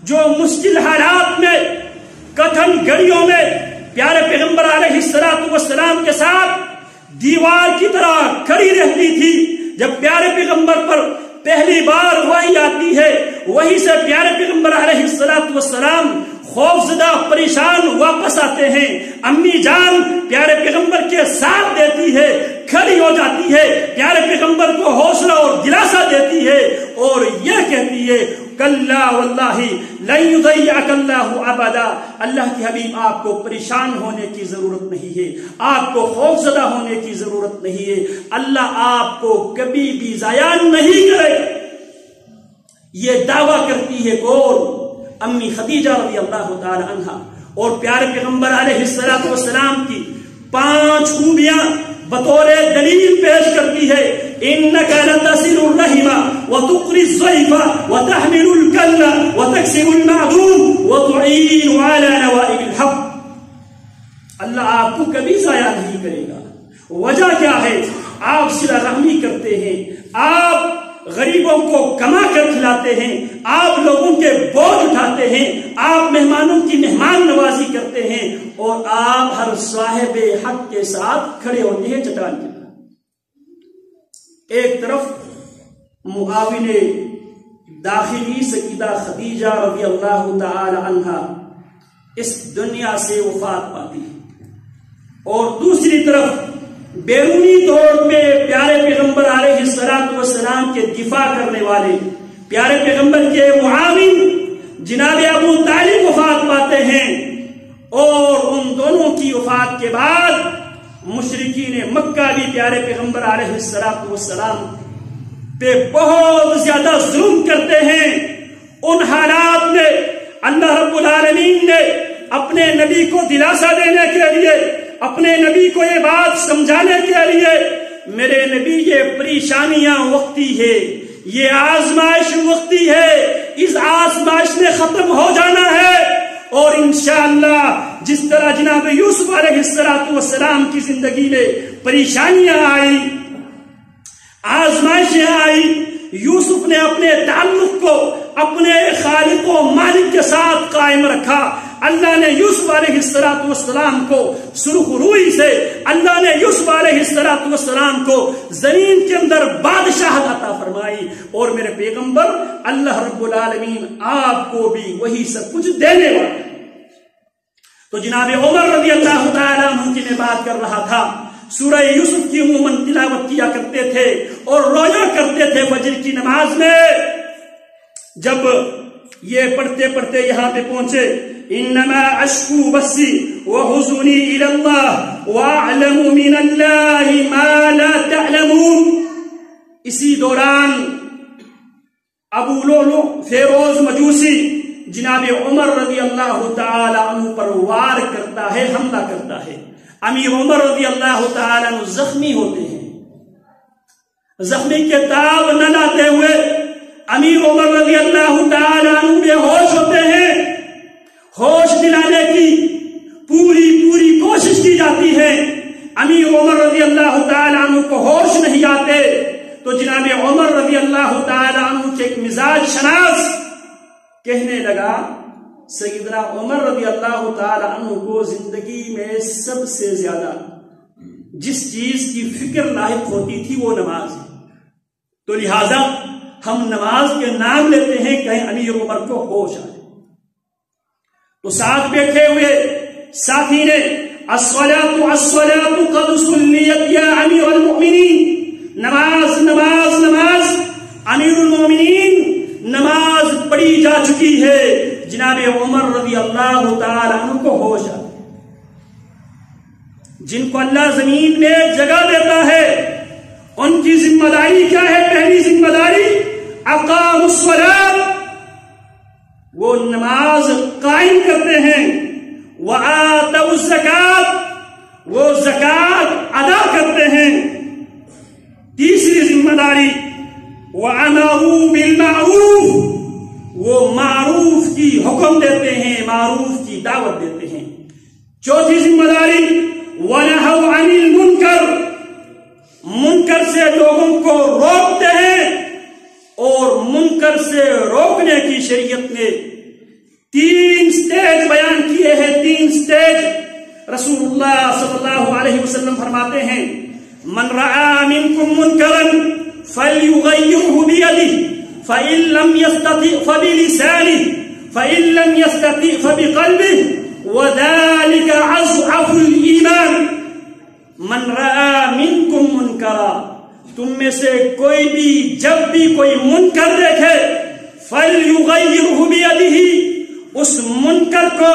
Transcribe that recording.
جو مشکل حالات میں، کٹھن گھڑیوں میں پیارے پیغمبر علیہ السلام کے ساتھ دیوار کی طرح کھڑی رہتی تھی. جب پیارے پیغمبر پر پہلی بار وحی آتی ہے، وہی سے پیارے پیغمبر علیہ السلام خوف زدہ پریشان واپس آتے ہیں. امی جان پیارے پیغمبر کے ساتھ دیتی ہے، کھڑی ہو جاتی ہے، پیارے پیغمبر کو حوصلہ اور دلاسا دیتی ہے اور یہ کہتی ہے کلا واللہ لن یضیعک اللہ ابدا. اللہ کے حبیب آپ کو پریشان ہونے کی ضرورت نہیں ہے، آپ کو خوف زدہ ہونے کی ضرورت نہیں ہے. اللہ آپ کو کبھی بھی ضائع نہیں کرے. یہ دعویٰ کرتی ہے کون؟ امی خدیجہ رضی اللہ تعالی عنہا. اور پیارے پیغمبر علیہ السلام کی 5 خوبیاں بطور دلیل پیش کرتی ہے. انک لتصل الرحم وتقری الضیف وتحمل الکل وتکسب المعدوم وتعین علی نوائب الحق. اللہ آپ کو کبھی ضائع نہیں کرے گا. وجہ کیا ہے؟ آپ صلہ رحمی کرتے ہیں، آپ غریبوں کو کما کر کھلاتے ہیں، آپ لوگوں کے بوجھ اٹھاتے ہیں، آپ مہمانوں کی مہمان نوازی کرتے ہیں اور آپ ہر صاحب حق کے ساتھ کھڑے ہوتے ہیں چٹان کے طرح. ایک طرف معاون داخلی سیدہ خدیجہ رضی اللہ تعالی عنہا اس دنیا سے وفات پاتی ہے اور دوسری طرف بیرونی طور پہ پیارے پیغمبر علیہ السلام کے دفاع کرنے والے پیارے پیغمبر کے معاون جناب ابو طالب وفات پاتے ہیں. اور ان دونوں کی وفات کے بعد مشرکین مکہ بھی پیارے پیغمبر علیہ السلام پہ بہت زیادہ ظلم کرتے ہیں. ان حالات میں اللہ رب العالمین نے اپنے نبی کو دلاسا دینے کے لیے، اپنے نبی کو یہ بات سمجھانے کے لیے، میرے نبی یہ پریشانیاں وقتی ہے، یہ آزمائش وقتی ہے، اس آزمائش نے ختم ہو جانا ہے اور انشاءاللہ جس طرح جناب یوسف علیہ السلام کی زندگی میں پریشانیاں آئی، آزمائشیں آئی، یوسف نے اپنے تعلق کو اپنے خالق و مالک کے ساتھ قائم رکھا. اللہ نے یوسف علیہ السلام کو سرخ روئی سے، اللہ نے یوسف علیہ السلام کو زمین کے اندر بادشاہت عطا فرمائی. اور میرے پیغمبر اللہ رب العالمین آپ کو بھی وہی سب کچھ دینے والا. تو جناب عمر رضی اللہ تعالیٰ عنہ کی میں بات کر رہا تھا. سورہ یوسف کی عموماً تلاوت کیا کرتے تھے اور رویا کرتے تھے فجر کی نماز میں. جب یہ پڑھتے پڑھتے یہاں پہ پہنچے انما اشکو بسی وحزنی الی اللہ واعلم من اللہ ما لا تعلمون. اسی دوران ابو لؤلؤ فیروز مجوسی جناب عمر رضی اللہ تعالی عنہ پر وار کرتا ہے، حملہ کرتا ہے. امیر عمر رضی اللہ تعالی عنہ زخمی ہوتے ہیں. زخمی کے تاب نہ لاتے ہوئے امیر عمر رضی اللہ تعالی عنہ بے ہوش ہوتے ہیں. ہوش دلانے کی پوری کوشش کی جاتی ہے. امیر عمر رضی اللہ تعالی عنہ کو ہوش نہیں آتے تو جناب عمر رضی اللہ تعالی عنہ کے ایک مزاج شناس کہنے لگا سیدنا عمر رضی اللہ تعالی عنہ کو زندگی میں سب سے زیادہ جس چیز کی فکر لاحق ہوتی تھی وہ نماز ہے. تو لہذا ہم نماز کے نام لیتے ہیں کہیں امیر عمر کو ہوش آئے. تو ساتھ بیٹھے ہوئے ساتھی نے الصلاۃ قد صلیت یا امیر المؤمنین، نماز نماز نماز، امیر المؤمنین نماز پڑھی جا چکی ہے. جناب عمر رضی اللہ تعالی عنہ کو ہوش آئے. جن کو اللہ زمین میں جگہ دیتا ہے ان کی ذمہ داری کیا ہے؟ پہلی ذمہ داری اقاموا الصلاۃ، وہ نماز قائم کرتے ہیں. وآتوا الزکات، وہ زکات ادا کرتے ہیں. تیسری ذمہ داری وامروا بالمعروف، وہ معروف کی حکم دیتے ہیں، معروف کی دعوت دیتے ہیں. چوتھی ذمہ داری ونہوا عن المنکر، منکر سے لوگوں کو روکتے ہیں. اور منکر سے روکنے کی شریعت میں 3 سٹیج بیان کیے ہیں، 3 سٹیج۔ رسول اللہ صلی اللہ علیہ وسلم فرماتے ہیں من رأى منكم منكرا فليغيره بيده فإن لم يستطع فبلسانه فإن لم يستطع فبقلبه وذلك أضعف الإيمان۔ من رأى منكم منكرا، تم میں سے کوئی بھی جب بھی کوئی منکر دیکھے، فليغيره بيده، اس منکر کو